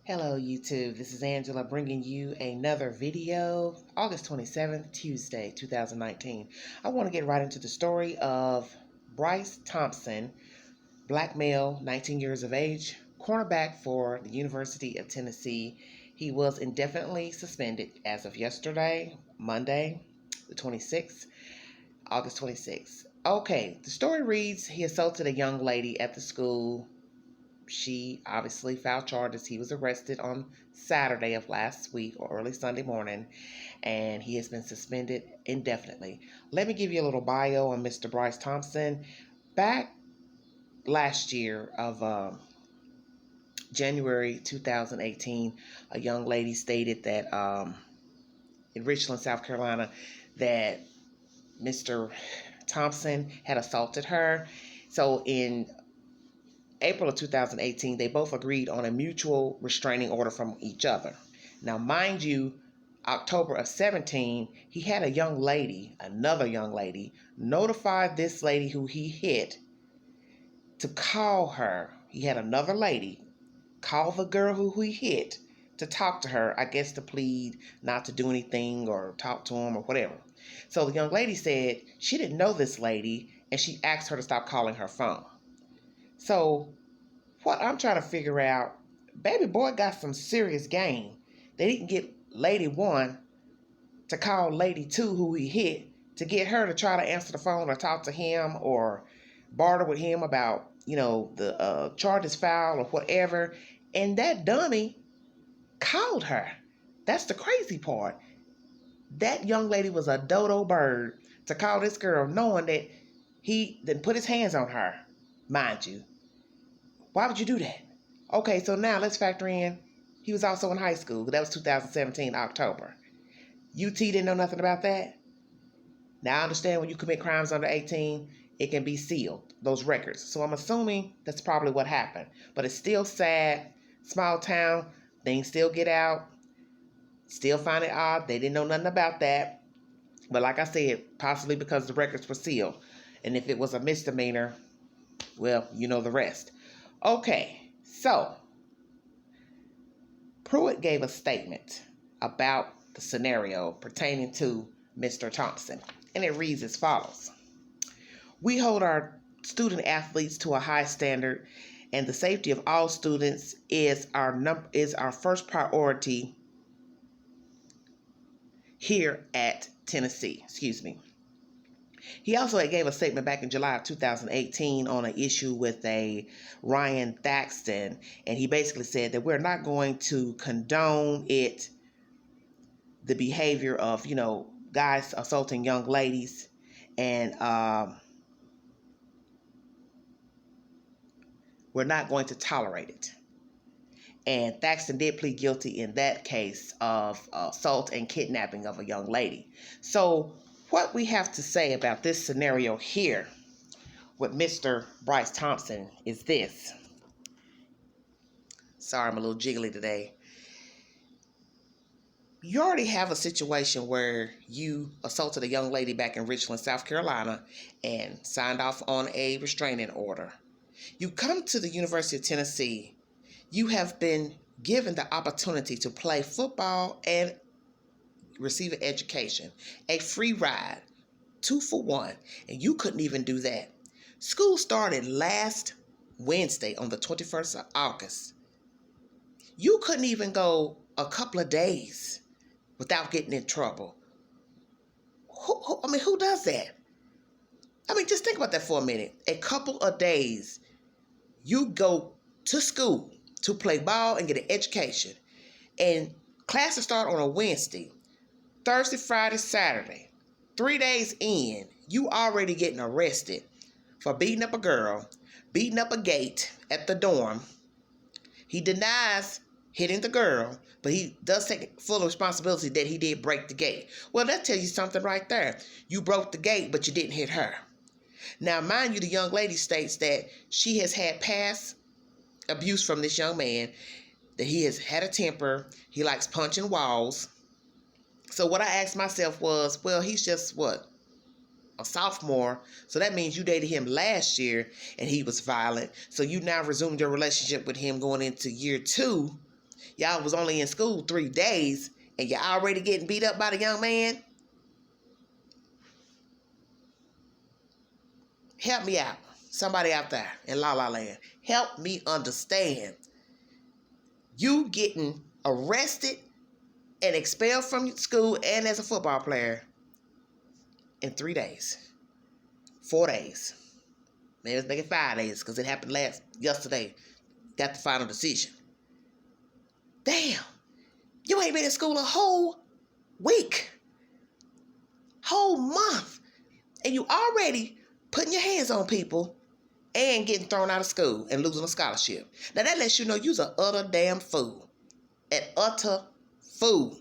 Hello YouTube, this is Angela bringing you another video, August 27th, Tuesday, 2019. I want to get right into the story of Bryce Thompson, black male, 19 years of age, cornerback for the University of Tennessee. He was indefinitely suspended as of yesterday, Monday, the 26th, August 26th. Okay, the story reads, he assaulted a young lady at the school. She obviously filed charges. He was arrested on Saturday of last week or early Sunday morning, and he has been suspended indefinitely. Let me give you a little bio on Mr. Bryce Thompson. Back last year of January 2018, a young lady stated that in Richland, South Carolina, that Mr. Thompson had assaulted her. So in April of 2018, they both agreed on a mutual restraining order from each other. Now, mind you, October of 17, he had a young lady, another young lady, notify this lady who he hit to call her. He had another lady call the girl who he hit to talk to her, I guess to plead not to do anything or talk to him or whatever. So the young lady said she didn't know this lady, and she asked her to stop calling her phone. So what I'm trying to figure out, baby boy got some serious game. They didn't get lady one to call lady two who he hit to get her to try to answer the phone or talk to him or barter with him about, the charges filed or whatever. And that dummy called her. That's the crazy part. That young lady was a dodo bird to call this girl knowing that he then put his hands on her, mind you. Why would you do that? Okay, so now let's factor in, he was also in high school. That was 2017, October. UT didn't know nothing about that? Now, I understand when you commit crimes under 18, it can be sealed, those records. So I'm assuming that's probably what happened. But it's still sad. Small town, things still get out. Still find it odd. They didn't know nothing about that. But like I said, possibly because the records were sealed. And if it was a misdemeanor, well, you know the rest. Okay, so Pruitt gave a statement about the scenario pertaining to Mr. Thompson, and it reads as follows. We hold our student athletes to a high standard, and the safety of all students is our first priority here at Tennessee. He also gave a statement back in July of 2018 on an issue with a Ryan Thaxton, and he basically said that we're not going to condone the behavior of, guys assaulting young ladies, and we're not going to tolerate it. And Thaxton did plead guilty in that case of assault and kidnapping of a young lady. So what we have to say about this scenario here with Mr. Bryce Thompson is this. Sorry, I'm a little jiggly today. You already have a situation where you assaulted a young lady back in Richland, South Carolina, and signed off on a restraining order. You come to the University of Tennessee. You have been given the opportunity to play football and receive an education, a free ride, 2 for 1, and you couldn't even do that. School started last Wednesday on the 21st of August. You couldn't even go a couple of days without getting in trouble. Who does that? Just think about that for a minute. A couple of days, you go to school to play ball and get an education, and classes start on a Wednesday. Thursday, Friday, Saturday, 3 days in, you already getting arrested for beating up a girl, beating up a gate at the dorm. He denies hitting the girl, but he does take full responsibility that he did break the gate. Well, that tells you something right there. You broke the gate, but you didn't hit her. Now, mind you, the young lady states that she has had past abuse from this young man, that he has had a temper, he likes punching walls. So what I asked myself was, well, he's just, a sophomore. So that means you dated him last year and he was violent. So you now resumed your relationship with him going into year 2. Y'all was only in school 3 days and you're already getting beat up by the young man? Help me out. Somebody out there in La La Land. Help me understand. You getting arrested and expelled from school and as a football player in 3 days. 4 days. Maybe let's make it 5 days because it happened yesterday. Got the final decision. Damn. You ain't been in school a whole week. Whole month. And you already putting your hands on people and getting thrown out of school and losing a scholarship. Now that lets you know you's an utter damn fool. An utter fool.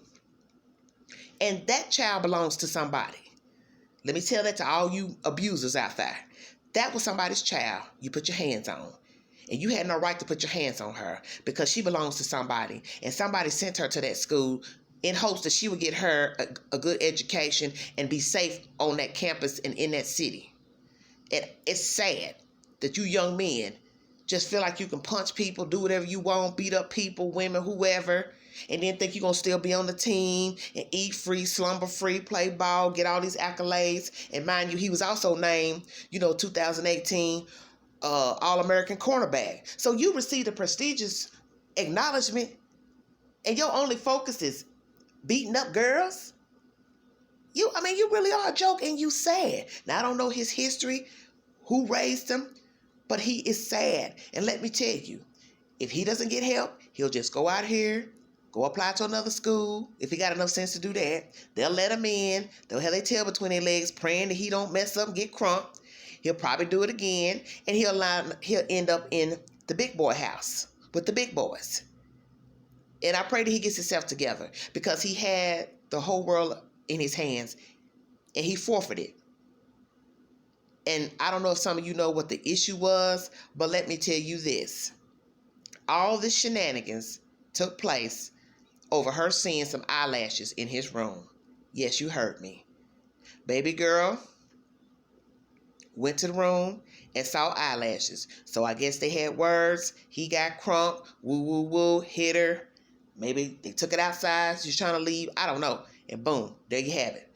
And that child belongs to somebody. Let me tell that to all you abusers out there. That was somebody's child you put your hands on. And you had no right to put your hands on her because she belongs to somebody. And somebody sent her to that school in hopes that she would get her a good education and be safe on that campus and in that city. And it's sad that you young men just feel like you can punch people, do whatever you want, beat up people, women, whoever, and then think you're going to still be on the team and eat free, slumber free, play ball, get all these accolades. And mind you, he was also named, 2018 All-American cornerback. So you received a prestigious acknowledgement and your only focus is beating up girls? You really are a joke and you sad. Now, I don't know his history, who raised him, but he is sad. And let me tell you, if he doesn't get help, he'll just go out here, go apply to another school. If he got enough sense to do that, they'll let him in. They'll have their tail between their legs, praying that he don't mess up and get crumped. He'll probably do it again, and he'll end up in the big boy house with the big boys. And I pray that he gets himself together because he had the whole world in his hands, and he forfeited. And I don't know if some of you know what the issue was, but let me tell you this. All the shenanigans took place over her seeing some eyelashes in his room. Yes, you heard me. Baby girl went to the room and saw eyelashes. So I guess they had words. He got crunk, woo, woo, woo, hit her. Maybe they took it outside. She's trying to leave. I don't know. And boom, there you have it.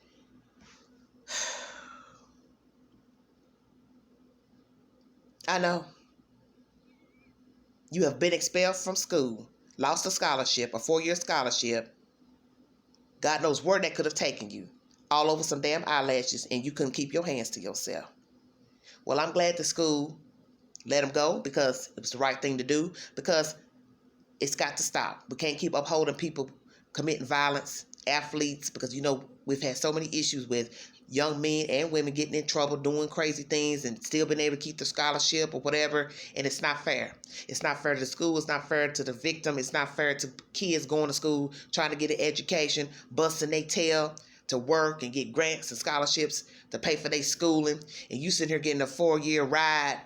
I know. You have been expelled from school, lost a scholarship, a 4-year scholarship. God knows where that could have taken you. All over some damn eyelashes, and you couldn't keep your hands to yourself. Well, I'm glad the school let him go because it was the right thing to do, because it's got to stop. We can't keep upholding people committing violence, athletes, because we've had so many issues with young men and women getting in trouble, doing crazy things, and still being able to keep the scholarship or whatever, and it's not fair. It's not fair to the school. It's not fair to the victim. It's not fair to kids going to school, trying to get an education, busting their tail to work and get grants and scholarships to pay for their schooling, and you sitting here getting a 4-year ride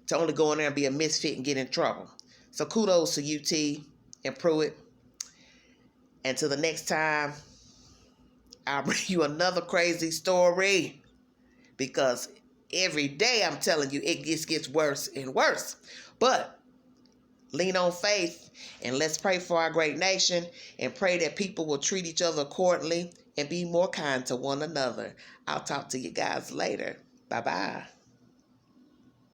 to only go in there and be a misfit and get in trouble. So kudos to UT and Pruitt. And till the next time, I'll bring you another crazy story, because every day I'm telling you, it just gets worse and worse. But lean on faith, and let's pray for our great nation and pray that people will treat each other accordingly and be more kind to one another. I'll talk to you guys later. Bye-bye.